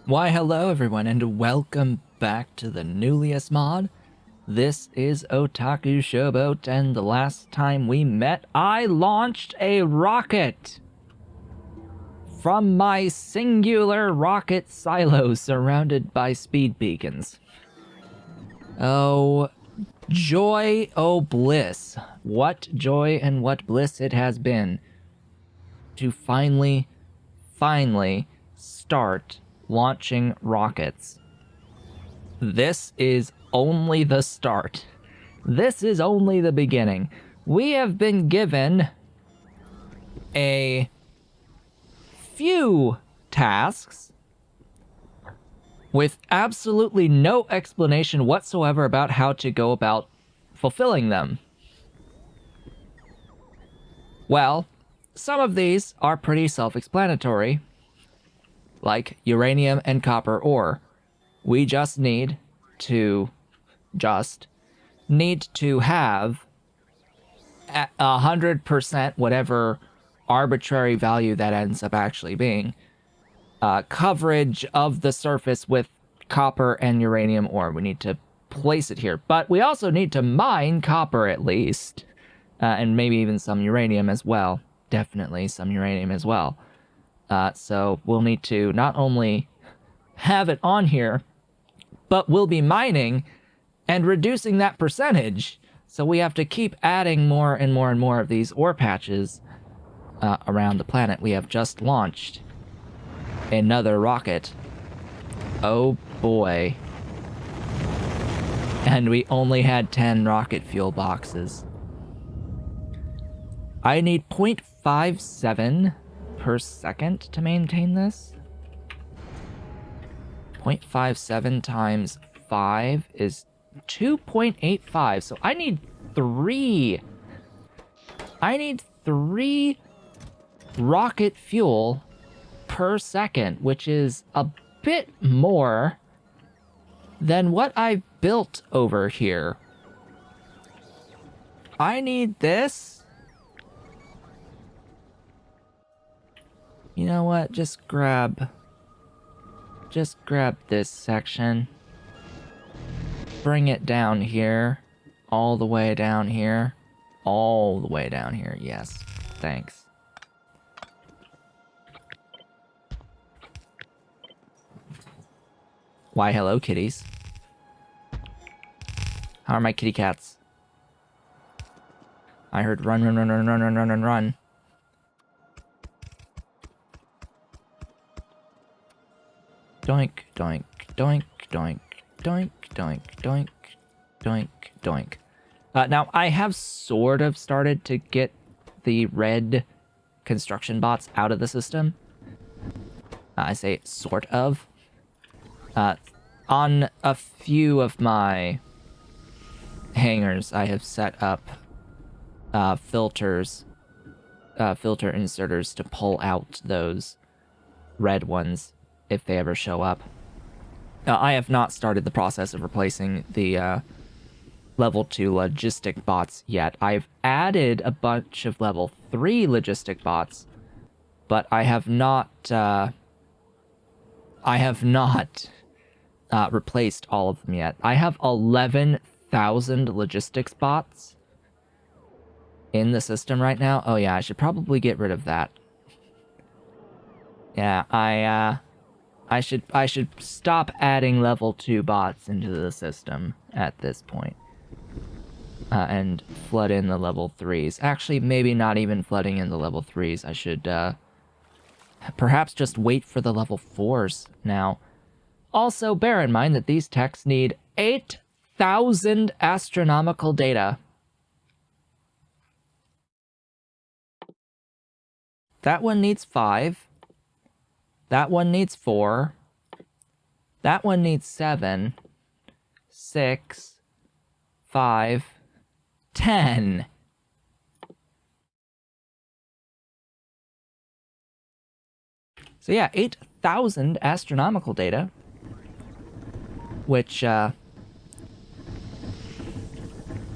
Why hello everyone and welcome back to the Nullius mod. This is Otaku Showboat, and the last time we met I launched a rocket from my singular rocket silo surrounded by speed beacons. Oh joy, oh bliss. What joy and what bliss it has been to finally start launching rockets. This is only the start. This is only the beginning. We have been given a few tasks with absolutely no explanation whatsoever about how to go about fulfilling them. Well, some of these are pretty self-explanatory, like uranium and copper ore. We just need to have 100%, whatever arbitrary value that ends up actually being, coverage of the surface with copper and uranium ore. We need to place it here, but we also need to mine copper at least, and maybe even some uranium as well. Definitely some uranium as well. So we'll need to not only have it on here, but we'll be mining and reducing that percentage. So we have to keep adding more and more and more of these ore patches around the planet. We have just launched another rocket. Oh boy. And we only had 10 rocket fuel boxes. I need 0.57 per second to maintain this. 0.57 times 5 is 2.85. So I need 3. I need 3 rocket fuel per second, which is a bit more than what I've built over here. I need this. You know what? Just grab this section. Bring it down here. All the way down here. All the way down here. Yes. Thanks. Why, hello, kitties. How are my kitty cats? I heard run, run, run, run, run, run, run, run, run. Doink, doink, doink, doink, doink, doink, doink, doink, doink. Now, I have sort of started to get the red construction bots out of the system. I say sort of. On a few of my hangars, I have set up filter inserters to pull out those red ones if they ever show up. I have not started the process of replacing the level 2 logistic bots yet. I've added a bunch of level 3 logistic bots, but I have not replaced all of them yet. I have 11,000 logistics bots in the system right now. Oh yeah, I should probably get rid of that. Yeah, I should stop adding level 2 bots into the system at this point. And flood in the level 3s. Actually, maybe not even flooding in the level 3s. I should perhaps just wait for the level 4s now. Also, bear in mind that these techs need 8,000 astronomical data. That one needs 5. That one needs 4. That one needs 7. 6. 5. 10. So yeah, 8,000 astronomical data. Which, you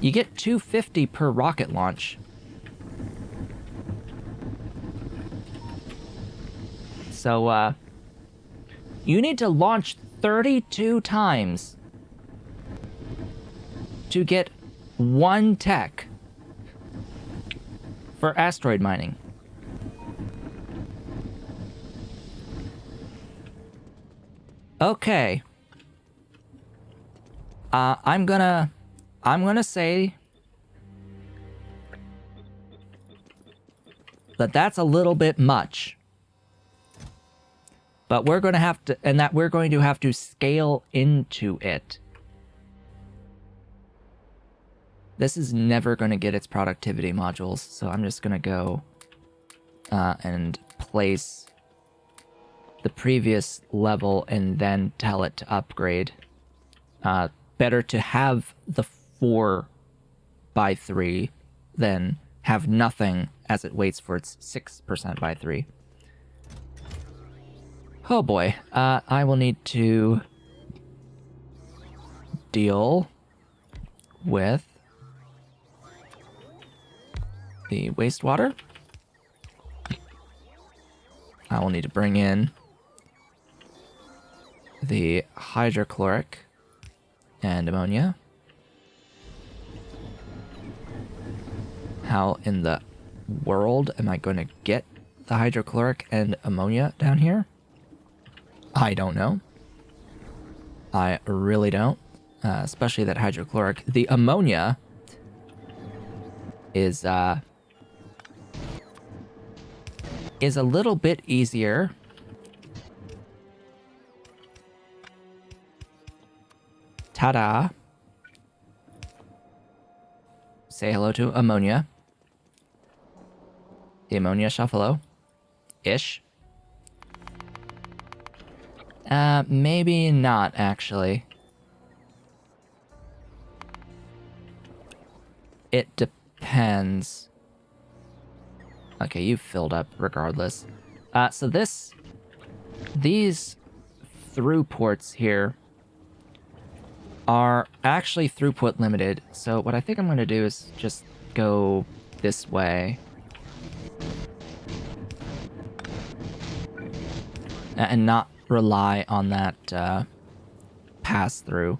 get 250 per rocket launch. So, You need to launch 32 times to get one tech for asteroid mining. Okay. I'm gonna say that that's a little bit much. But we're going to have to, and that we're going to have to scale into it. This is never going to get its productivity modules, so I'm just going to go and place the previous level and then tell it to upgrade. Better to have the 4x3 than have nothing as it waits for its 6% by 3. Oh boy, I will need to deal with the wastewater. I will need to bring in the hydrochloric and ammonia. How in the world am I going to get the hydrochloric and ammonia down here? I don't know. I really don't. Especially that hydrochloric. The ammonia is a little bit easier. Ta-da. Say hello to ammonia. The ammonia shuffalo-ish. Maybe not, actually. It depends. Okay, you've filled up regardless. So these through ports here are actually throughput limited. So what I think I'm going to do is just go this way. And not rely on that pass-through.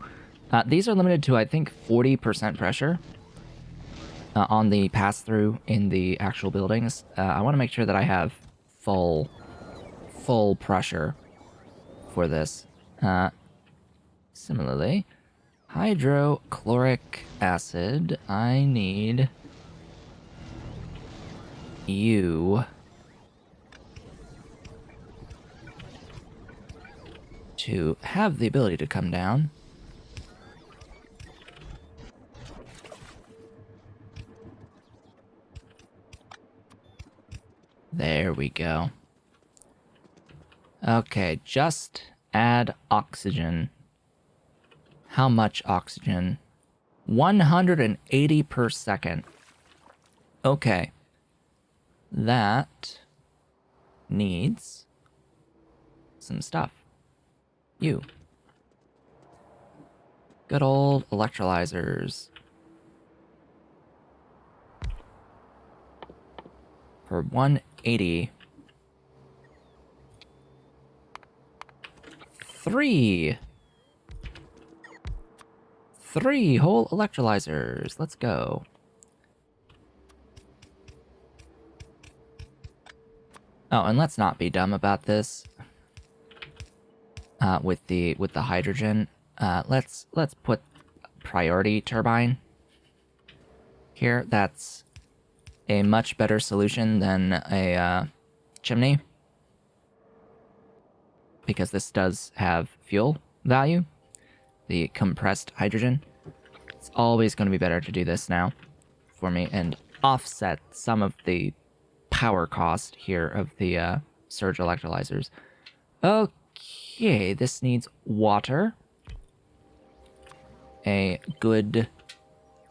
These are limited to, I think, 40% pressure on the pass-through in the actual buildings. I want to make sure that I have full pressure for this. Similarly, hydrochloric acid, I need you to have the ability to come down. There we go. Okay, just add oxygen. How much oxygen? 180 per second. Okay. That needs some stuff. You. Good old electrolyzers. For 180. 3 whole electrolyzers. Let's go. Oh, and let's not be dumb about this. With the hydrogen, let's put priority turbine here. That's a much better solution than a chimney, because this does have fuel value. The compressed hydrogen. It's always going to be better to do this now for me and offset some of the power cost here of the surge electrolyzers. Okay, this needs water. A good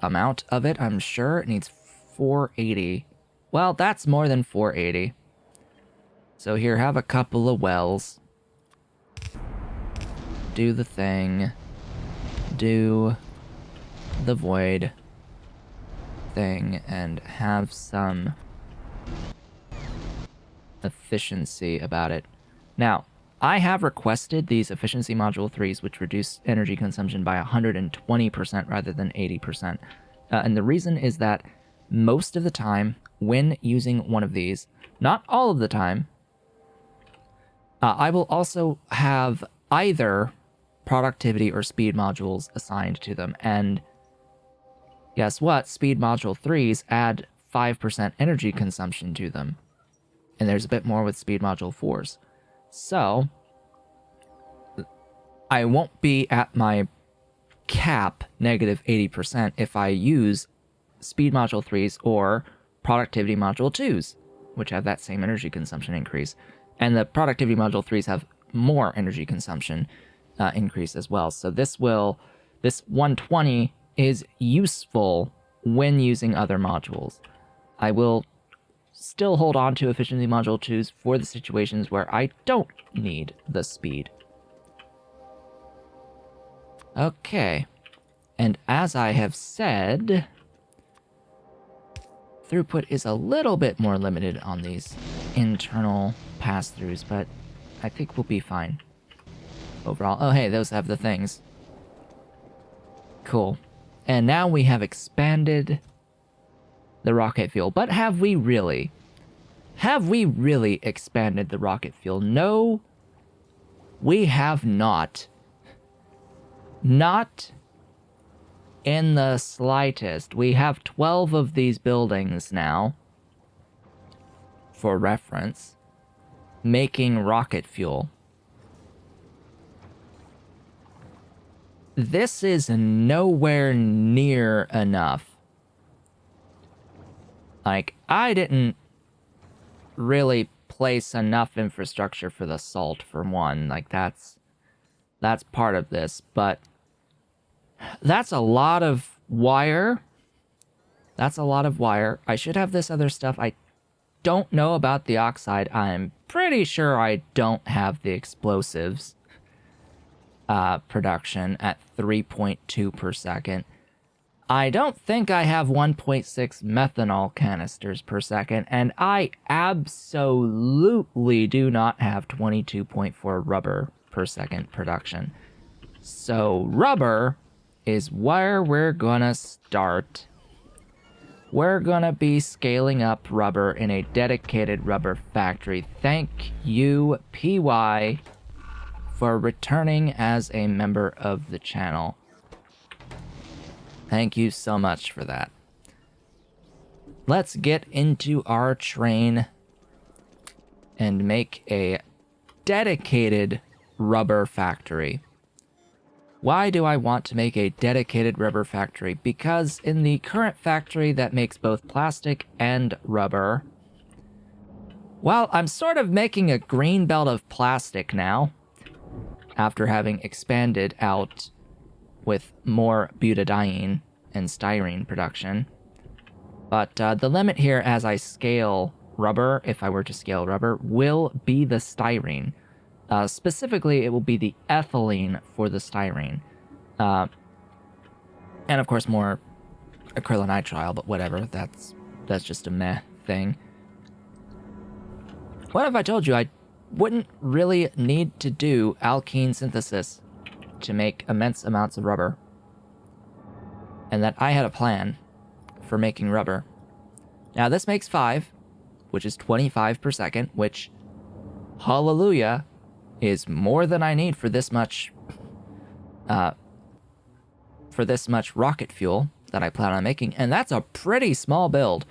amount of it, I'm sure. It needs 480. Well, that's more than 480. So here, have a couple of wells. Do the thing. Do the void thing and have some efficiency about it. Now, I have requested these efficiency module 3s, which reduce energy consumption by 120% rather than 80%. And the reason is that most of the time, when using one of these, not all of the time, I will also have either productivity or speed modules assigned to them. And guess what? Speed module 3s add 5% energy consumption to them. And there's a bit more with speed module 4s. So, I won't be at my cap negative 80% if I use speed module 3s or productivity module 2s, which have that same energy consumption increase. And the productivity module 3s have more energy consumption increase as well. So this 120 is useful when using other modules. I will still hold on to efficiency module 2s for the situations where I don't need the speed. Okay, and as I have said, throughput is a little bit more limited on these internal pass-throughs, but I think we'll be fine overall. Oh hey, those have the things. Cool. And now we have expanded the rocket fuel. But have we really? Have we really expanded the rocket fuel? No, we have not. Not in the slightest. We have 12 of these buildings now, for reference, making rocket fuel. This is nowhere near enough. Like, I didn't really place enough infrastructure for the salt, for one. Like, that's part of this, but that's a lot of wire. That's a lot of wire. I should have this other stuff. I don't know about the oxide. I'm pretty sure I don't have the explosives production at 3.2 per second. I don't think I have 1.6 methanol canisters per second, and I absolutely do not have 22.4 rubber per second production. So rubber is where we're gonna start. We're gonna be scaling up rubber in a dedicated rubber factory. Thank you, PY, for returning as a member of the channel. Thank you so much for that. Let's get into our train and make a dedicated rubber factory. Why do I want to make a dedicated rubber factory? Because in the current factory that makes both plastic and rubber, well, I'm sort of making a green belt of plastic now, after having expanded out with more butadiene and styrene production. But the limit here as I scale rubber, if I were to scale rubber, will be the styrene. Specifically, it will be the ethylene for the styrene. And of course more acrylonitrile, but whatever, that's just a meh thing. What if I told you I wouldn't really need to do alkene synthesis to make immense amounts of rubber? And that I had a plan for making rubber. Now this makes 5, which is 25 per second, which, hallelujah, is more than I need for this much rocket fuel that I plan on making, and that's a pretty small build.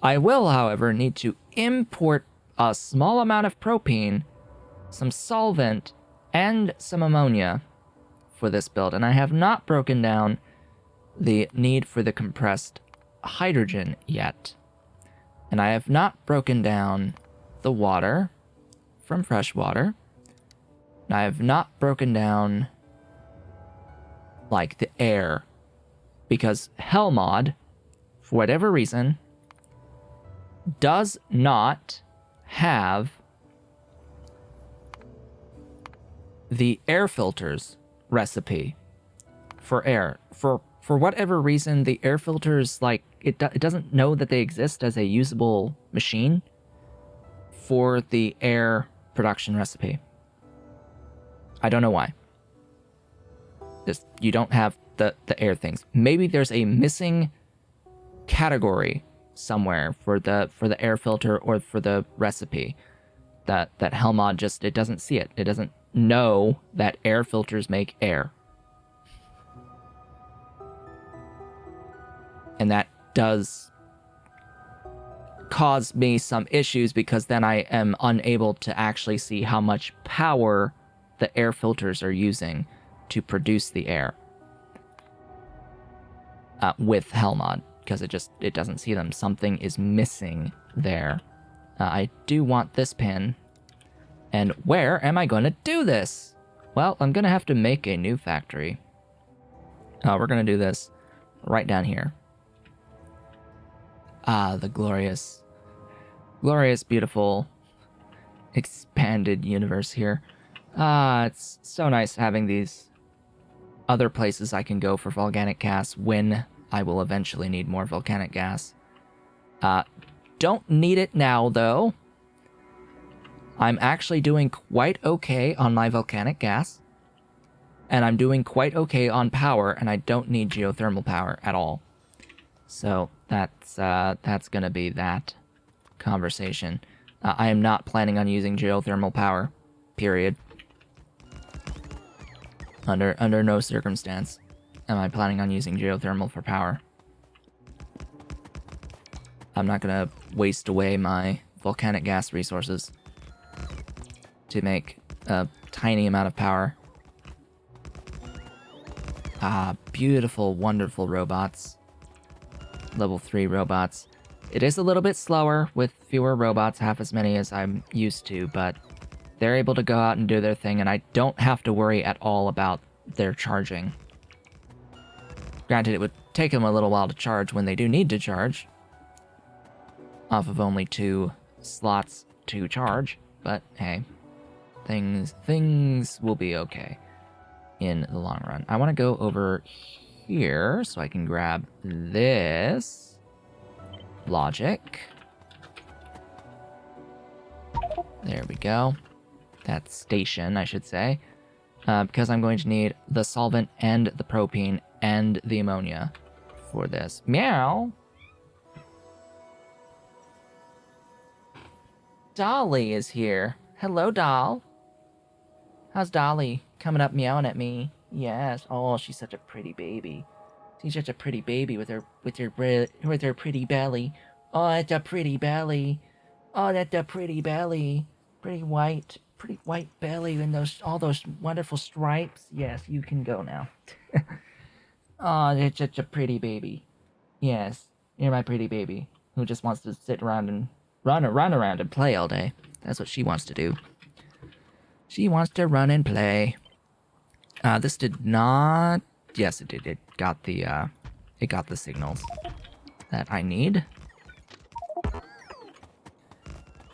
I will, however, need to import a small amount of propene, some solvent, and some ammonia for this build, and I have not broken down the need for the compressed hydrogen yet. And I have not broken down the water from fresh water. And I have not broken down, like, the air, because Hellmod, for whatever reason, does not have the air filters recipe for air. For whatever reason, the air filters, like, it doesn't know that they exist as a usable machine for the air production recipe. I don't know why. Just, you don't have the air things. Maybe there's a missing category somewhere for the air filter or for the recipe that Helmod just, it doesn't see it. It doesn't know that air filters make air. And that does cause me some issues because then I am unable to actually see how much power the air filters are using to produce the air with Helmod, because it doesn't see them. Something is missing there. I do want this pin. And where am I going to do this? Well, I'm going to have to make a new factory. We're going to do this right down here. The glorious, beautiful, expanded universe here. It's so nice having these other places I can go for volcanic gas when I will eventually need more volcanic gas. Don't need it now, though. I'm actually doing quite okay on my volcanic gas. And I'm doing quite okay on power, and I don't need geothermal power at all. So that's gonna be that conversation. I am not planning on using geothermal power, period. Under no circumstance am I planning on using geothermal for power. I'm not gonna waste away my volcanic gas resources to make a tiny amount of power. Beautiful, wonderful robots. Level 3 robots. It is a little bit slower with fewer robots, half as many as I'm used to, but they're able to go out and do their thing, and I don't have to worry at all about their charging. Granted, it would take them a little while to charge when they do need to charge, off of only 2 slots to charge, but hey, things will be okay in the long run. I want to go over here so I can grab this logic. There we go. That station, I should say. Because I'm going to need the solvent and the propane and the ammonia for this. Meow! Dolly is here. Hello, doll. How's Dolly? Coming up meowing at me. Yes. Oh, she's such a pretty baby. She's such a pretty baby with her pretty belly. Oh, that's a pretty belly. Oh, that's a pretty belly. Pretty white belly and all those wonderful stripes. Yes, you can go now. Oh, it's such a pretty baby. Yes, you're my pretty baby who just wants to sit around and run around and play all day. That's what she wants to do. She wants to run and play. This did not. Yes, it did. It got the signals that I need.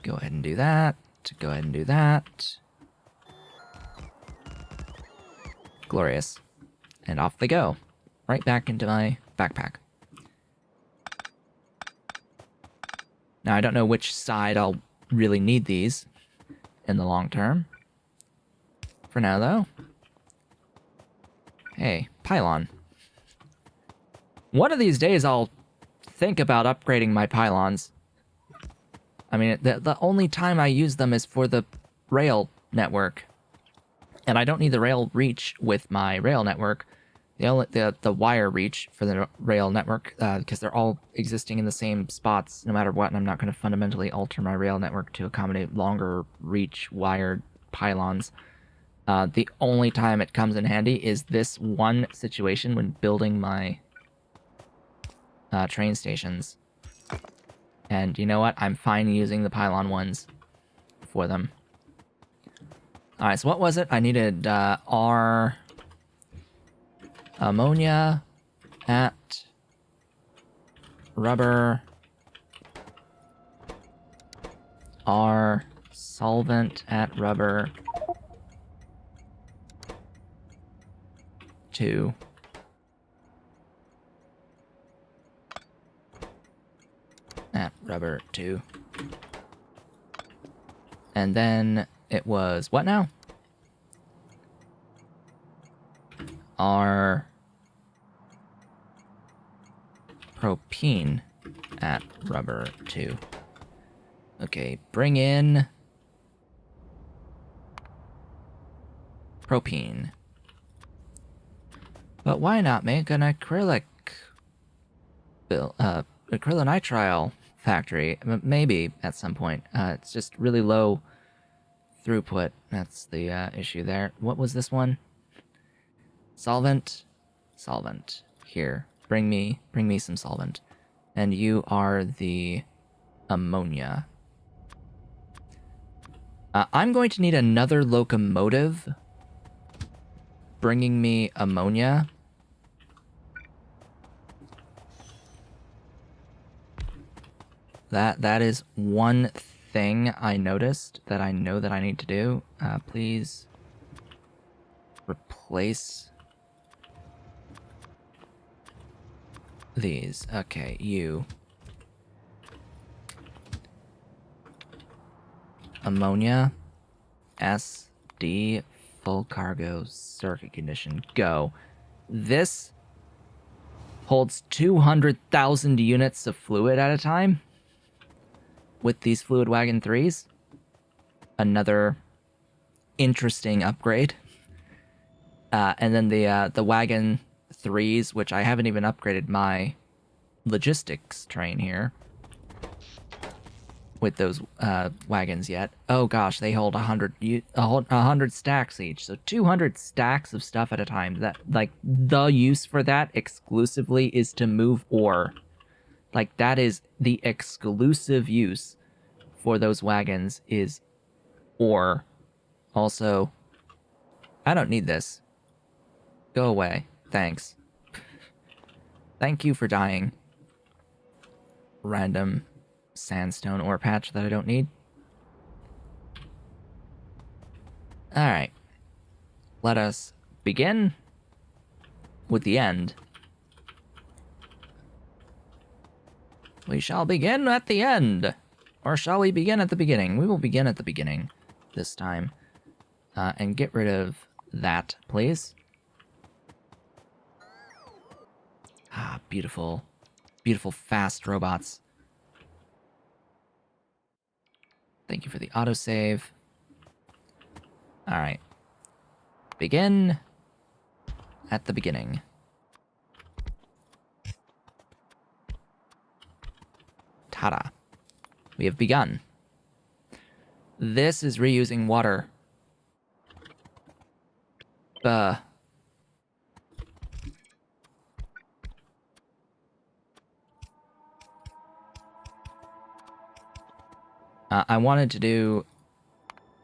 Go ahead and do that. Go ahead and do that. Glorious. And off they go. Right back into my backpack. Now, I don't know which side I'll really need these in the long term. For now, though. Hey, pylon. One of these days, I'll think about upgrading my pylons. I mean, the only time I use them is for the rail network. And I don't need the rail reach with my rail network. The wire reach for the rail network, because they're all existing in the same spots no matter what, and I'm not going to fundamentally alter my rail network to accommodate longer reach wired pylons. The only time it comes in handy is this one situation when building my train stations. And you know what? I'm fine using the pylon ones for them. Alright, so what was it? I needed R ammonia at rubber, R solvent at rubber 2. At rubber 2. And then it was what now? our propene at rubber 2. Okay, bring in propene. But why not make an acrylonitrile factory? Maybe at some point. It's just really low throughput. That's the issue there. What was this one? Solvent. Solvent. Here, bring me some solvent. And you are the ammonia. I'm going to need another locomotive bringing me ammonia. That is one thing I noticed that I know that I need to do. Please replace these. Okay, you. Ammonia. SD. Full cargo. Circuit condition. Go. This holds 200,000 units of fluid at a time with these Fluid Wagon 3s. Another interesting upgrade. And then the Wagon 3s, which I haven't even upgraded my logistics train here with those wagons yet. Oh gosh, they hold 100 stacks each, so 200 stacks of stuff at a time. That, like, the use for that exclusively is to move ore. Like, that is the exclusive use for those wagons is ore. Also, I don't need this. Go away. Thanks. Thank you for dying. Random sandstone ore patch that I don't need. Alright. Let us begin with the end. We shall begin at the end. Or shall we begin at the beginning? We will begin at the beginning this time. And get rid of that, please. Ah, beautiful. Beautiful, fast robots. Thank you for the autosave. Alright. Begin at the beginning. Ta-da. We have begun. This is reusing water. I wanted to do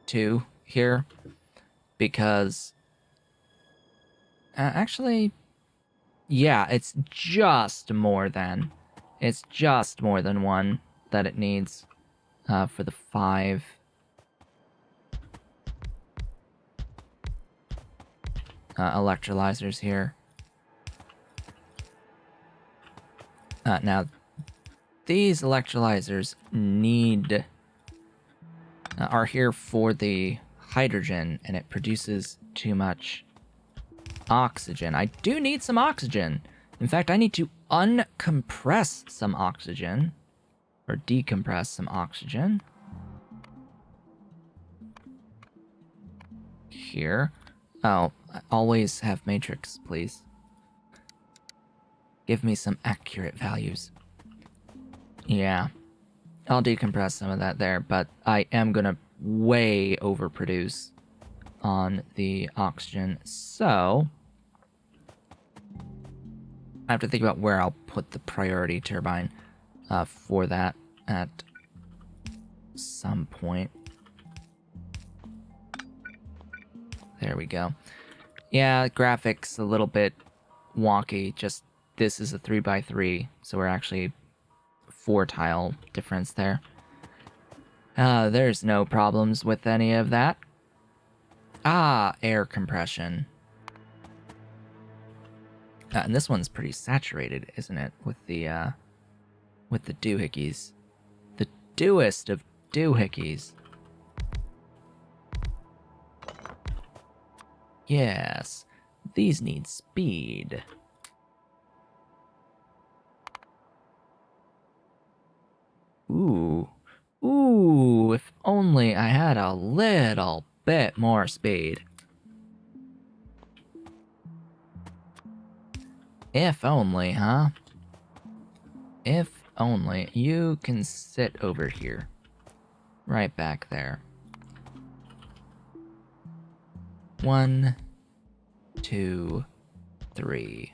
2 here because actually, yeah, it's just more than 1 that it needs for the 5. Electrolyzers here. Now, these electrolyzers are here for the hydrogen, and it produces too much oxygen. I do need some oxygen. In fact, I need to uncompress some oxygen, or decompress some oxygen. Here. Oh, always have matrix, please. Give me some accurate values. Yeah. I'll decompress some of that there, but I am gonna way overproduce on the oxygen, so I have to think about where I'll put the priority turbine for that at some point. There we go. Yeah, graphics a little bit wonky, just this is a 3x3, so we're actually 4 tile difference there. There's no problems with any of that. Ah, air compression. And this one's pretty saturated, isn't it? With the doohickeys. The dooest of doohickeys. Yes. these need speed. Ooh. Ooh, if only I had a little bit more speed. If only, huh? If only. You can sit over here. Right back there. 1, 2, 3.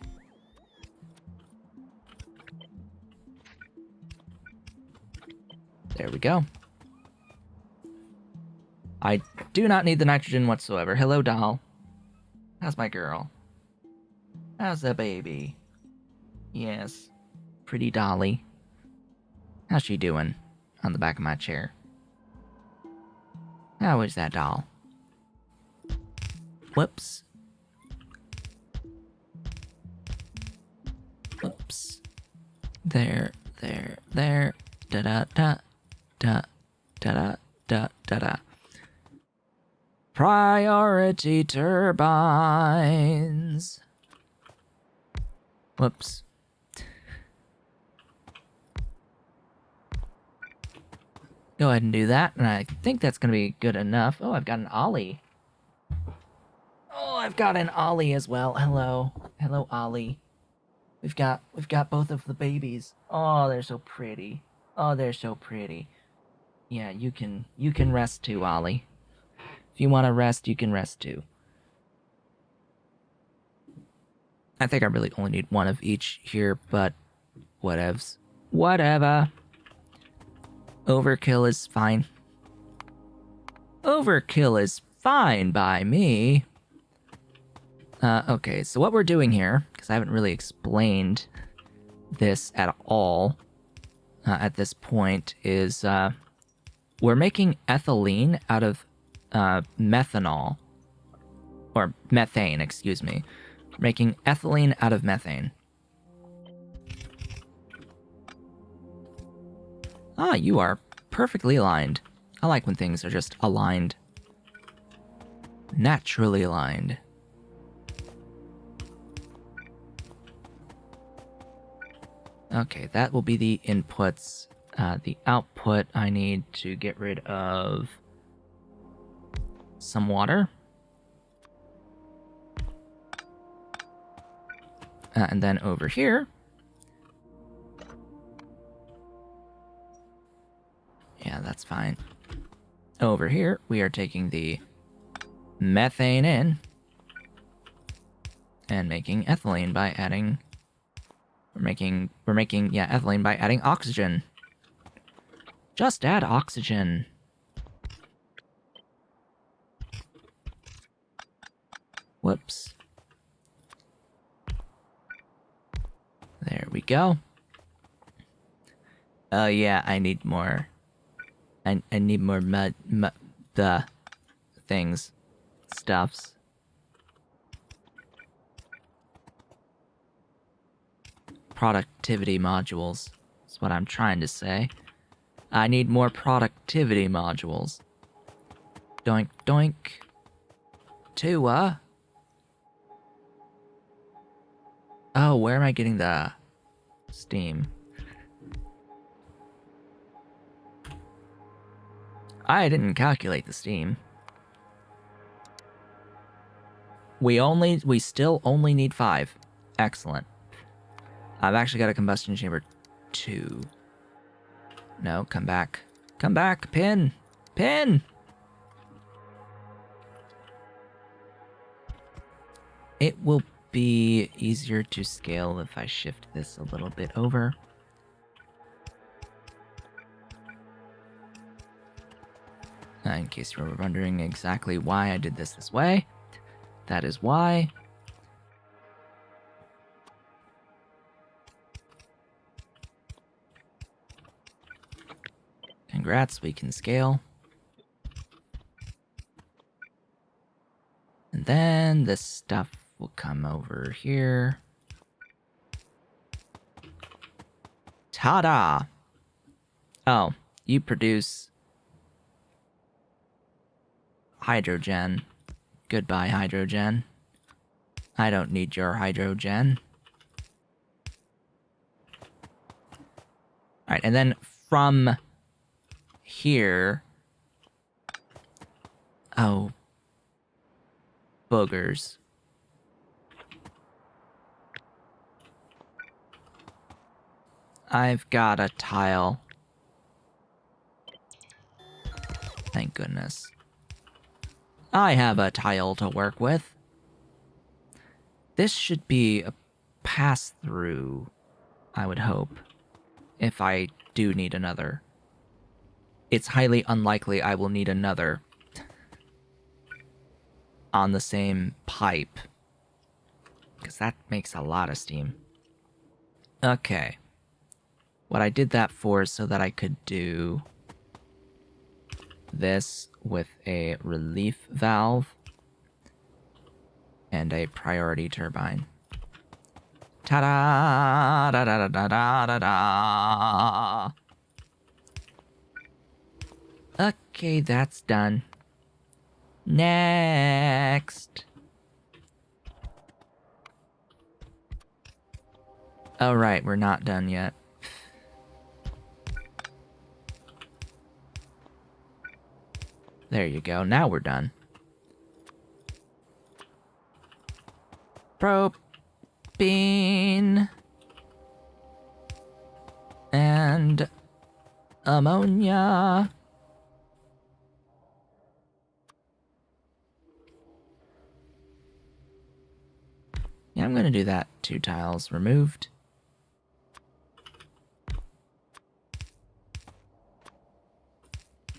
There we go. I do not need the nitrogen whatsoever. Hello, doll. How's my girl? How's the baby? Yes. Pretty dolly. How's she doing? On the back of my chair. How is that doll? Whoops. Whoops. There. Da-da-da. Da-da-da-da-da. Priority turbines. Whoops. Go ahead and do that, and I think that's going to be good enough. Oh, I've got an ollie. Oh, I've got an ollie as well. Hello. Hello, ollie. We've got both of the babies. Oh, they're so pretty. Oh, they're so pretty. Yeah, you can rest too, ollie. If you want to rest, you can rest too. I think I really only need one of each here, but whatevs. Whatever. Overkill is fine. Overkill is fine by me. Okay, so what we're doing here, because I haven't really explained this at all at this point, is we're making ethylene out of methanol. Or methane, excuse me. We're making ethylene out of methane. Ah, you are perfectly aligned. I like when things are just aligned. Naturally aligned. Okay, that will be the inputs. The output, I need to get rid of some water. And then over here, yeah, that's fine. Over here, we are taking the methane in and making ethylene by adding... We're making ethylene by adding oxygen. Just add oxygen. Whoops. There we go. Oh yeah, I need more. I need more the things, stuffs. Productivity modules is what I'm trying to say. I need more productivity modules. Doink doink. Tua. Oh, where am I getting the steam? I didn't calculate the steam. We still only need 5. Excellent. I've actually got a combustion chamber 2. No, come back. Come back, pin! Pin! It will be easier to scale if I shift this a little bit over. In case you were wondering exactly why I did this way, that is why. Congrats, we can scale. And then this stuff will come over here. Ta-da! Oh, you produce hydrogen. Goodbye, hydrogen. I don't need your hydrogen. Alright, and then from here... Oh. Boogers. I've got a tile. Thank goodness. I have a tile to work with. This should be a pass-through, I would hope, if I do need another. It's highly unlikely I will need another on the same pipe, because that makes a lot of steam. Okay. What I did that for is so that I could do this with a relief valve and a priority turbine. Ta-da! Da-da-da-da-da-da-da! Okay, that's done. Next! Oh, right, we're not done yet. There you go, now we're done. Propane and ammonia. Yeah, I'm gonna do that. 2 tiles removed.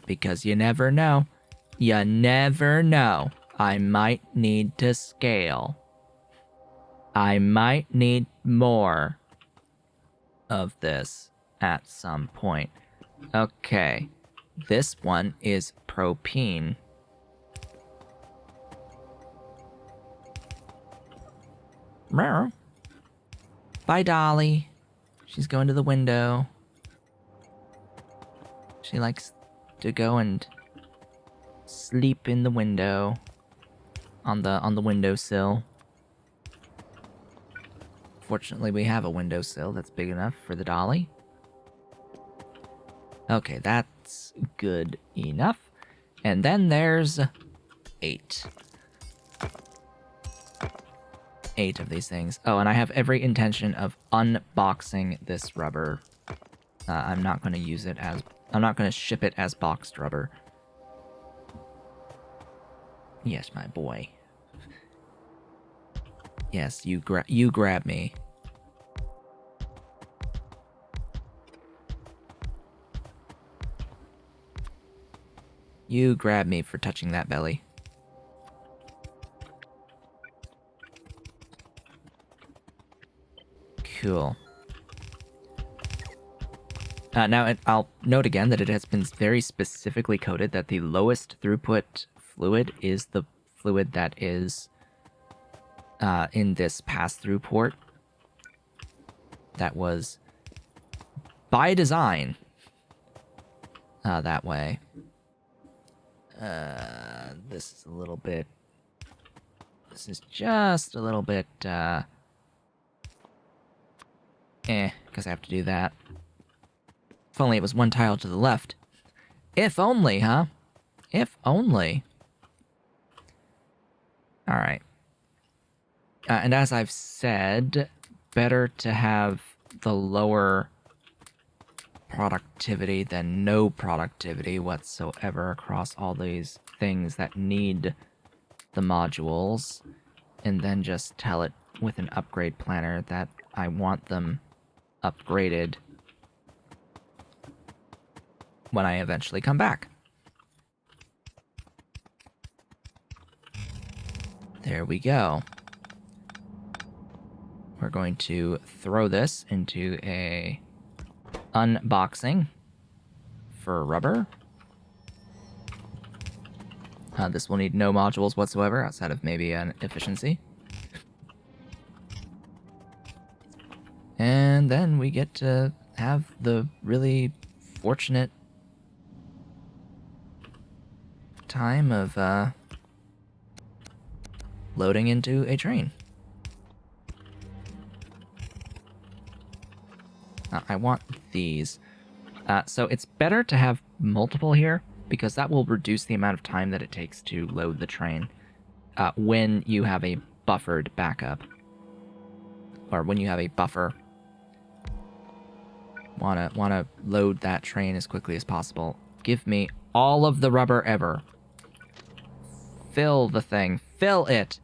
Because you never know. You never know. I might need to scale. I might need more of this at some point. Okay. This one is propene. Meow. Bye, Dolly. She's going to the window. She likes to go and sleep in the window on the windowsill. Fortunately, we have a windowsill that's big enough for the dolly. Okay, that's good enough. And then there's 8. 8 of these things. Oh, and I have every intention of unboxing this rubber. I'm not going to use it as... I'm not going to ship it as boxed rubber. Yes, my boy. Yes, you grab me. You grab me for touching that belly. Cool. Now, I'll note again that it has been very specifically coded that the lowest throughput fluid is the fluid that is in this pass-through port. That was by design that way. This is a little bit... This is just a little bit, because I have to do that. If only it was 1 tile to the left. If only, huh? If only. Alright. And as I've said, better to have the lower productivity than no productivity whatsoever across all these things that need the modules, and then just tell it with an upgrade planner that I want them upgraded when I eventually come back. There we go. We're going to throw this into a unboxing for rubber. This will need no modules whatsoever outside of maybe an efficiency. And then we get to have the really fortunate time of loading into a train. I want these. So it's better to have multiple here, because that will reduce the amount of time that it takes to load the train when you have a buffered backup. Or when you have a buffer. Wanna load that train as quickly as possible. Give me all of the rubber ever. Fill the thing. Fill it!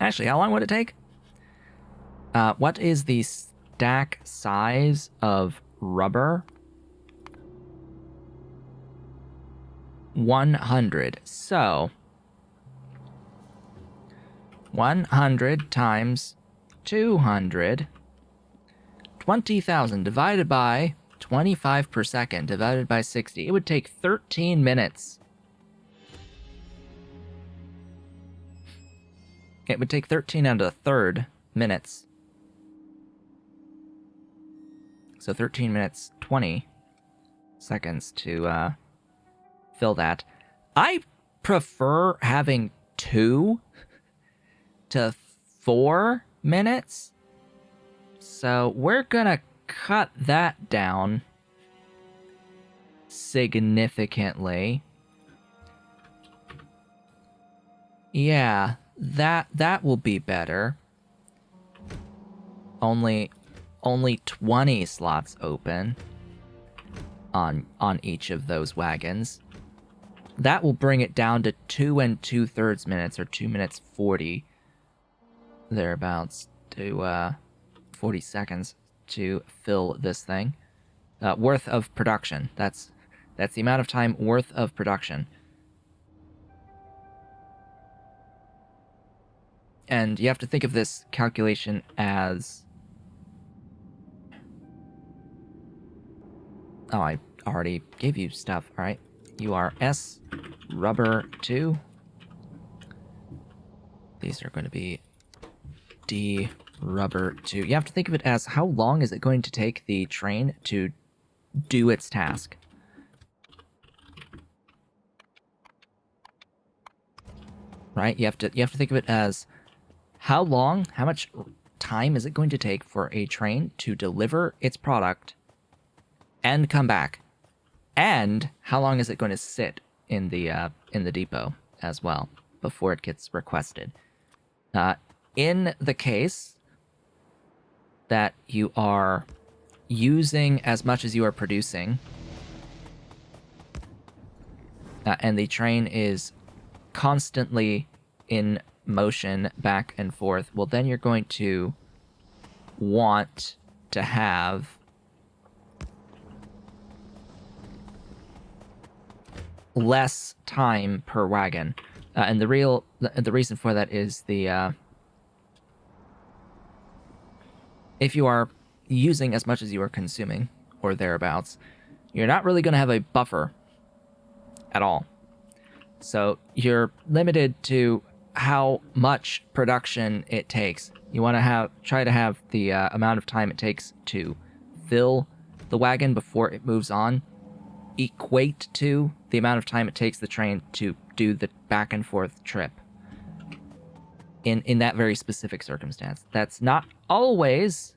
Actually, how long would it take? What is the stack size of rubber? 100. So, 100 times 200, 20,000 divided by 25 per second divided by 60. It would take 13 minutes. It would take 13 and a third minutes. So 13 minutes, 20 seconds to fill that. I prefer having 2 to 4 minutes. So we're gonna cut that down significantly. Yeah, that will be better. Only 20 slots open on each of those wagons. That will bring it down to 2 2/3 minutes, or 2 minutes 40 thereabouts, to 40 seconds to fill this thing worth of production. That's the amount of time worth of production. And you have to think of this calculation as... Oh, I already gave you stuff. All right. You are S rubber 2. These are going to be D rubber 2. You have to think of it as how long is it going to take the train to do its task. Right? You have to think of it as how much time is it going to take for a train to deliver its product and come back? And how long is it going to sit in the depot as well before it gets requested? In the case that you are using as much as you are producing, and the train is constantly in motion back and forth, well, then you're going to want to have less time per wagon. And the reason for that is if you are using as much as you are consuming, or thereabouts, you're not really going to have a buffer at all. So you're limited to how much production it takes. You want to try to have the amount of time it takes to fill the wagon before it moves on equate to the amount of time it takes the train to do the back and forth trip. In that very specific circumstance. That's not always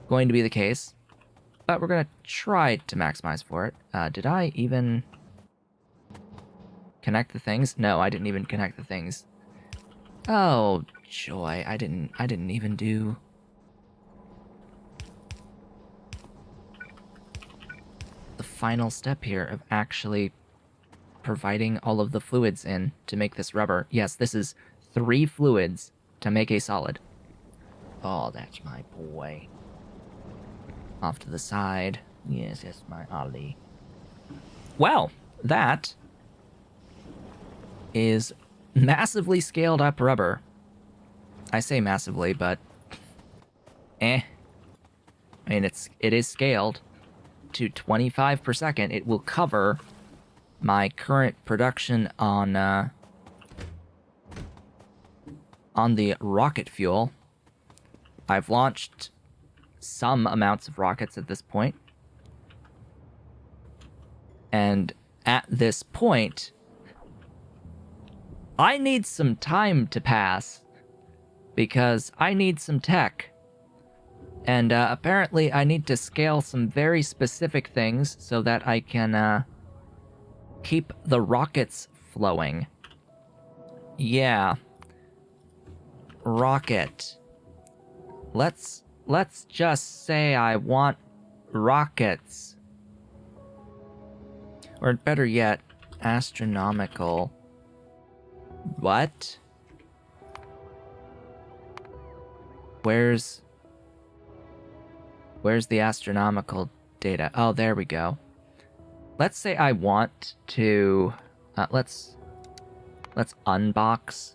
going to be the case, but we're going to try to maximize for it. Did I even connect the things? No, I didn't even connect the things. Oh, joy. I didn't even do... the final step here of actually providing all of the fluids in to make this rubber. Yes, this is 3 fluids to make a solid. Oh, that's my boy. Off to the side. Yes, that's my Ollie. Well, that is massively scaled up rubber. I say massively, but I mean, it is scaled to 25 per second. It will cover my current production on the rocket fuel. I've launched some amounts of rockets at this point. And at this point, I need some time to pass because I need some tech. And apparently I need to scale some very specific things so that I can keep the rockets flowing. Yeah. Rocket. Let's just say I want rockets. Or better yet, astronomical. What? Where's the astronomical data? Oh, there we go. Let's say I want to let's unbox.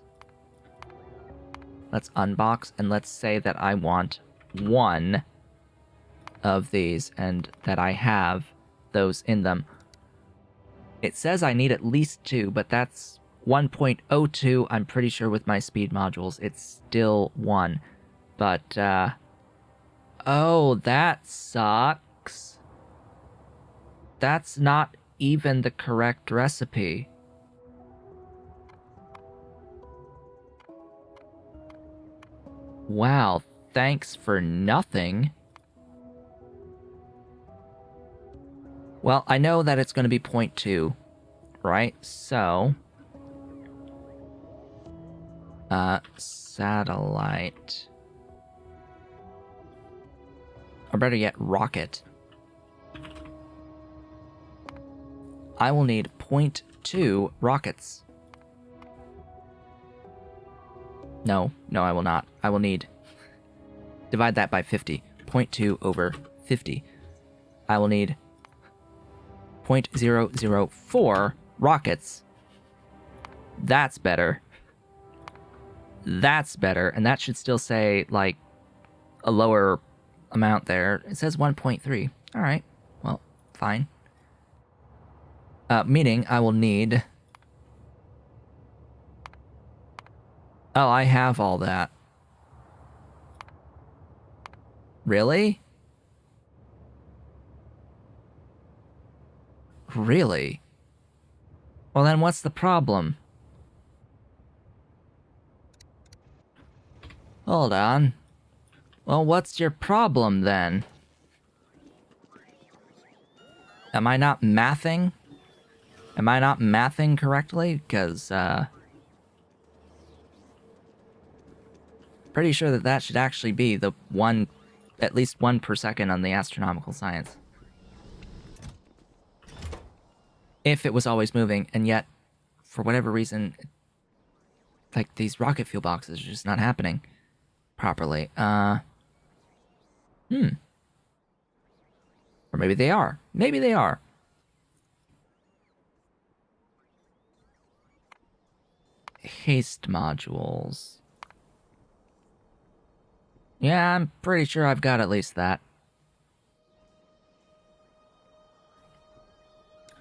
Let's unbox and let's say that I want one of these and that I have those in them. It says I need at least 2, but that's 1.02. I'm pretty sure with my speed modules it's still 1. But oh, that sucks. That's not even the correct recipe. Wow, thanks for nothing. Well, I know that it's going to be 0.2, right? So, satellite. Or better yet, rocket. I will need 0.2 rockets. No, I will not. I will need... Divide that by 50. 0.2 over 50. I will need 0.004 rockets. That's better. That's better. And that should still say, like, a lower amount there. It says 1.3. All right. Well, fine. Meaning I will need... Oh, I have all that. Really? Really? Well, then what's the problem? Hold on. Well, what's your problem then? Am I not mathing? Am I not mathing correctly? Because, pretty sure that that should actually be the one, at least 1 per second on the astronomical science. If it was always moving, and yet, for whatever reason, like, these rocket fuel boxes are just not happening properly. Or maybe they are. Maybe they are. Haste modules. Yeah, I'm pretty sure I've got at least that.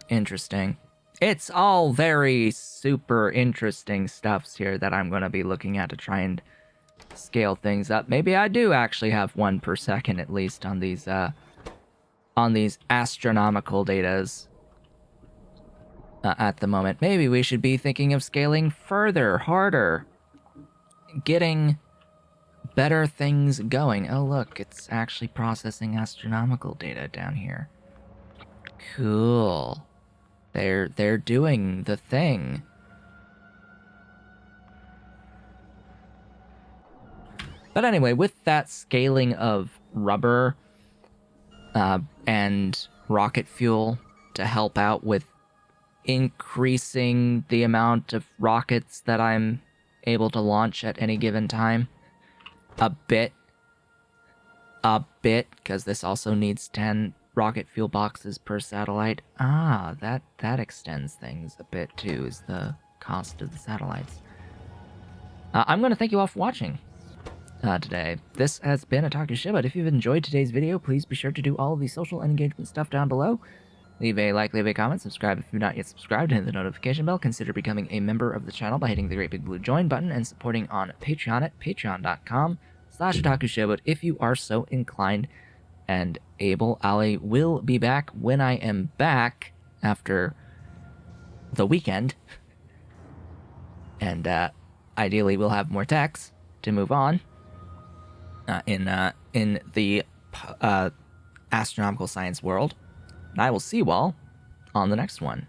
Interesting. It's all very super interesting stuffs here that I'm going to be looking at to try and scale things up. Maybe I do actually have 1 per second at least on these astronomical datas at the moment. Maybe we should be thinking of scaling further, harder, getting better things going. Oh, look, it's actually processing astronomical data down here. Cool. They're doing the thing. But anyway, with that scaling of rubber and rocket fuel to help out with increasing the amount of rockets that I'm able to launch at any given time, a bit, because this also needs 10 rocket fuel boxes per satellite. Ah, that extends things a bit too, is the cost of the satellites. I'm going to thank you all for watching today. This has been Otaku Shiba. If you've enjoyed today's video, please be sure to do all of the social and engagement stuff down below. Leave a like, leave a comment, subscribe if you've not yet subscribed, and hit the notification bell. Consider becoming a member of the channel by hitting the great big blue join button and supporting on Patreon at patreon.com/otakushiba if you are so inclined and able. I will be back when I am back after the weekend. And ideally we'll have more techs to move on. in the astronomical science world. And I will see you all on the next one.